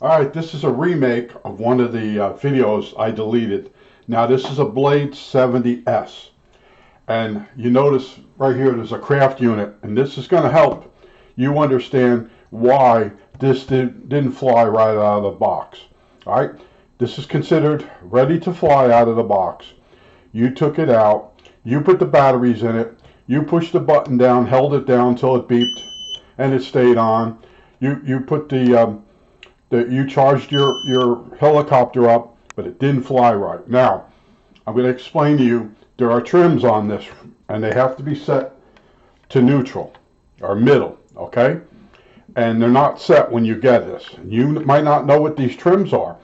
Alright, this is a remake of one of the videos I deleted. Now this is a Blade 70S. And you notice right here there's a craft unit. And this is going to help you understand why this didn't fly right out of the box. Alright, this is considered ready to fly out of the box. You took it out. You put the batteries in it. You pushed the button down, held it down until it beeped. And it stayed on. You put you charged your helicopter up, but it didn't fly right. Now, I'm going to explain to you, there are trims on this, and they have to be set to neutral, or middle, okay? And they're not set when you get this. You might not know what these trims are.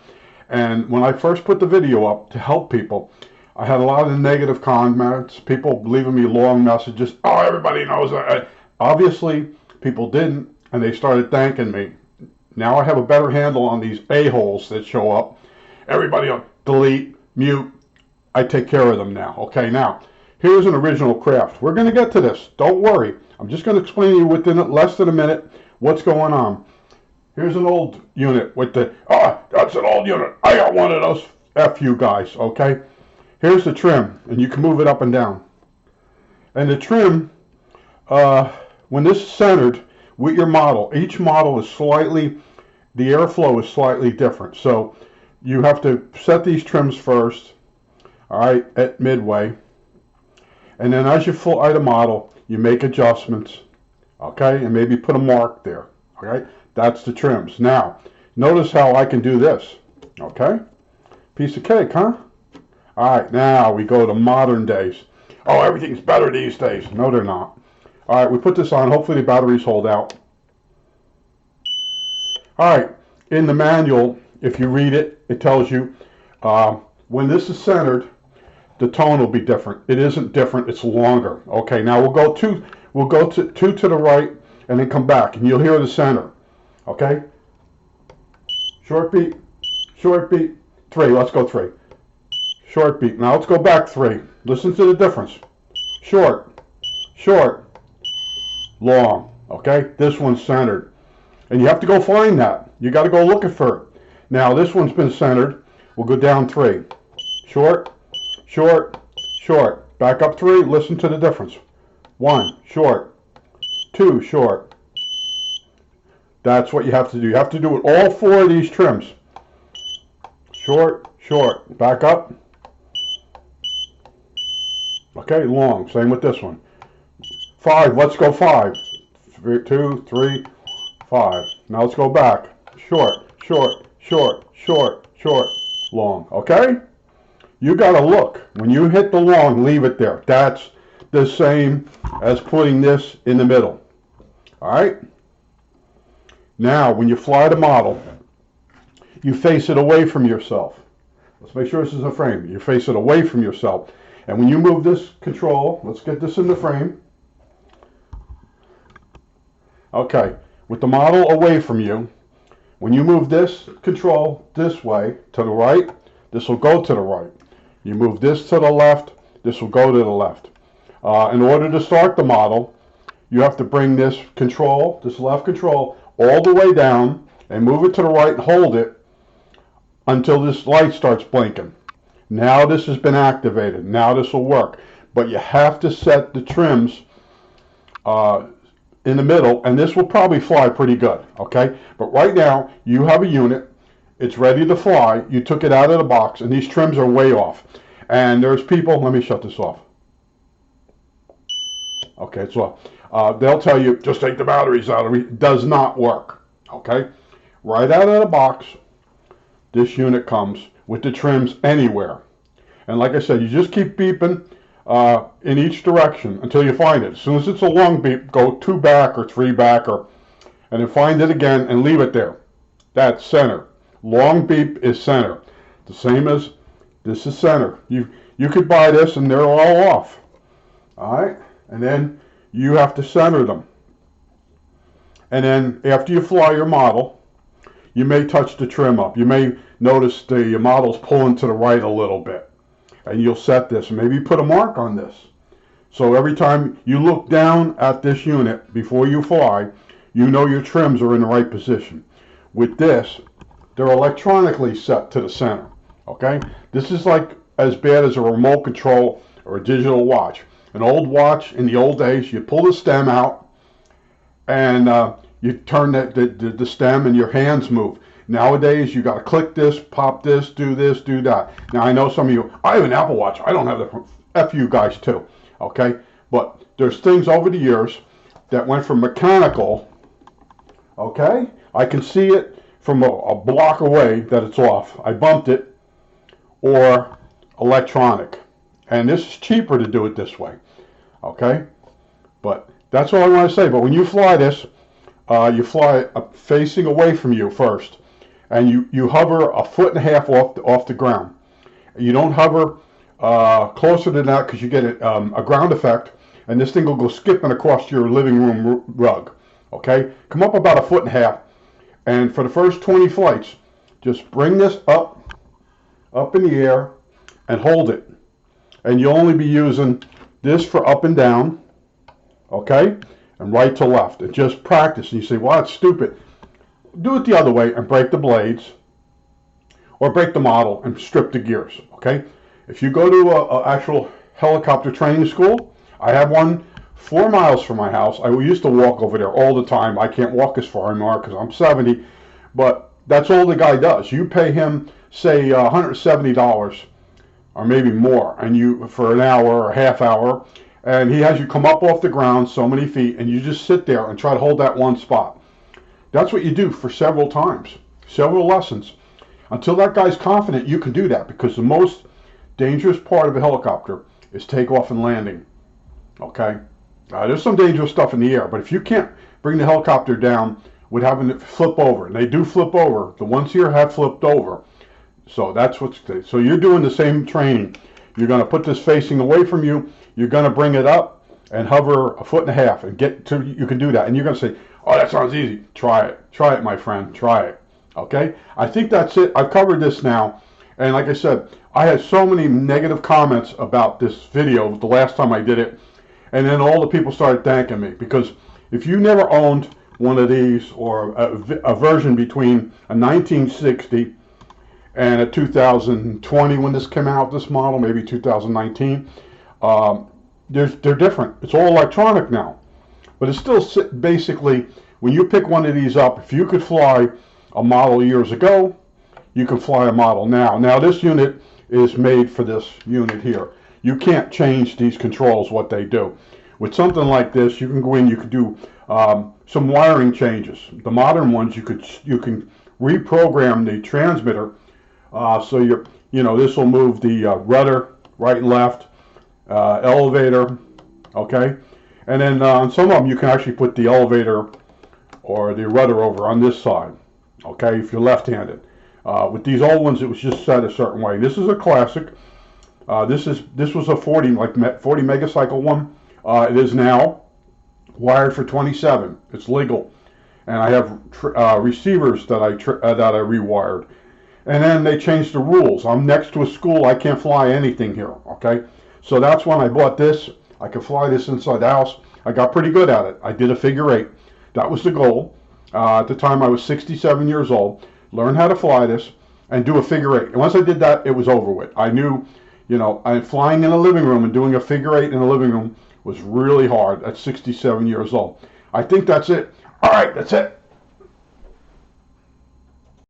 And when I first put the video up to help people, I had a lot of negative comments, people leaving me long messages. Oh, everybody knows that. Obviously, people didn't, and they started thanking me. Now I have a better handle on these a-holes that show up. Everybody delete, mute. I take care of them now. Okay, now, here's an original craft. We're going to get to this. Don't worry. I'm just going to explain to you within less than a minute what's going on. Here's an old unit with that's an old unit. I got one of those. F you guys, okay? Here's the trim, and you can move it up and down. And the trim, when this is centered with your model, each model is the airflow is slightly different. So you have to set these trims first, all right, at midway. And then as you fly the model, you make adjustments, okay, and maybe put a mark there, all right? That's the trims. Now, notice how I can do this, okay? Piece of cake, huh? All right, now we go to modern days. Oh, everything's better these days. No, they're not. All right, we put this on. Hopefully the batteries hold out. All right, in the manual, if you read it, it tells you when this is centered, the tone will be different. It isn't different, it's longer. Okay, now we'll go two to the right and then come back and you'll hear the center. Okay? Short beat, three, let's go three. Short beat, now let's go back three. Listen to the difference. Short, long. Okay, this one's centered. And you have to go find that. You got to go looking for it. Now this one's been centered. We'll go down three. Short, back up three. Listen to the difference. One, short. Two, short. That's what you have to do. You have to do it all four of these trims. Short, back up. Okay, long. Same with this one. Five, let's go five. 2, 3, 5. Now let's go back. Short, long. Okay? You gotta look. When you hit the long, leave it there. That's the same as putting this in the middle. Alright? Now, when you fly the model, you face it away from yourself. Let's make sure this is a frame. You face it away from yourself. And when you move this control, let's get this in the frame. Okay. With the model away from you, when you move this control this way to the right, this will go to the right. You move this to the left, this will go to the left. In order to start the model, you have to bring this control, this left control, all the way down and move it to the right and hold it until this light starts blinking. Now this has been activated. Now this will work. But you have to set the trims in the middle, and this will probably fly pretty good, okay? But right now, you have a unit, it's ready to fly, you took it out of the box, and these trims are way off. And there's people, let me shut this off. Okay, it's off. They'll tell you, just take the batteries out. It does not work, okay? Right out of the box, this unit comes with the trims anywhere. And like I said, you just keep beeping in each direction until you find it. As soon as it's a long beep, go 2 back or 3 back, and then find it again and leave it there. That's center. Long beep is center. The same as this is center. You could buy this and they're all off. Alright? And then you have to center them. And then after you fly your model, you may touch the trim up. You may notice the model's pulling to the right a little bit. And you'll set this. Maybe put a mark on this. So every time you look down at this unit before you fly, you know your trims are in the right position. With this, they're electronically set to the center. Okay, this is like as bad as a remote control or a digital watch. An old watch in the old days, you pull the stem out and you turn the stem and your hands move. Nowadays, you got to click this, pop this, do that. Now, I know some of you, I have an Apple Watch. I don't have the, F you guys too, okay? But there's things over the years that went from mechanical, okay? I can see it from a block away that it's off. I bumped it, or electronic. And this is cheaper to do it this way, okay? But that's all I want to say. But when you fly this, you fly facing away from you first, and you hover 1.5 feet off the ground. You don't hover closer than that because you get a ground effect, and this thing will go skipping across your living room rug. Okay, come up about 1.5 feet, and for the first 20 flights, just bring this up in the air and hold it, and you'll only be using this for up and down. Okay, and right to left, and just practice. And you say, well, that's stupid. Do it the other way and break the blades, or break the model and strip the gears. Okay, if you go to a actual helicopter training school, I have one 4 miles from my house. I used to walk over there all the time. I can't walk as far anymore because I'm 70, but that's all the guy does. You pay him, say, $170 or maybe more, and you for an hour or a half hour, and he has you come up off the ground so many feet, and you just sit there and try to hold that one spot. That's what you do for several times, several lessons, until that guy's confident you can do that, because the most dangerous part of a helicopter is takeoff and landing. Okay, there's some dangerous stuff in the air, but if you can't bring the helicopter down with having it flip over, and they do flip over, the ones here have flipped over, so that's what's, so you're doing the same training. You're going to put this facing away from you, you're going to bring it up and hover 1.5 feet and get to, you can do that, and you're going to say, oh, that sounds easy. Try it, my friend, try it. Okay, I think that's it. I've covered this now, and like I said, I had so many negative comments about this video the last time I did it, and then all the people started thanking me, because if you never owned one of these, or a version between a 1960 and a 2020 when this came out, this model, maybe 2019, they're different. It's all electronic now, but it's still basically, when you pick one of these up, if you could fly a model years ago, you can fly a model now. Now this unit is made for this unit here. You can't change these controls, what they do. With something like this, you can go in, you can do some wiring changes. The modern ones, you can reprogram the transmitter, so this will move the rudder right and left, elevator, okay, and then on some of them you can actually put the elevator or the rudder over on this side, okay, if you're left-handed. With these old ones, it was just set a certain way. This is a classic. This was a 40 megacycle one. It is now wired for 27. It's legal, and I have receivers that I rewired. And then they changed the rules. I'm next to a school. I can't fly anything here. Okay, so that's when I bought this. I could fly this inside the house. I got pretty good at it. I did a figure 8. That was the goal. At the time, I was 67 years old. Learn how to fly this and do a figure 8. And once I did that, it was over with. I knew, I'm flying in a living room and doing a figure 8 in a living room was really hard at 67 years old. I think that's it. All right, that's it.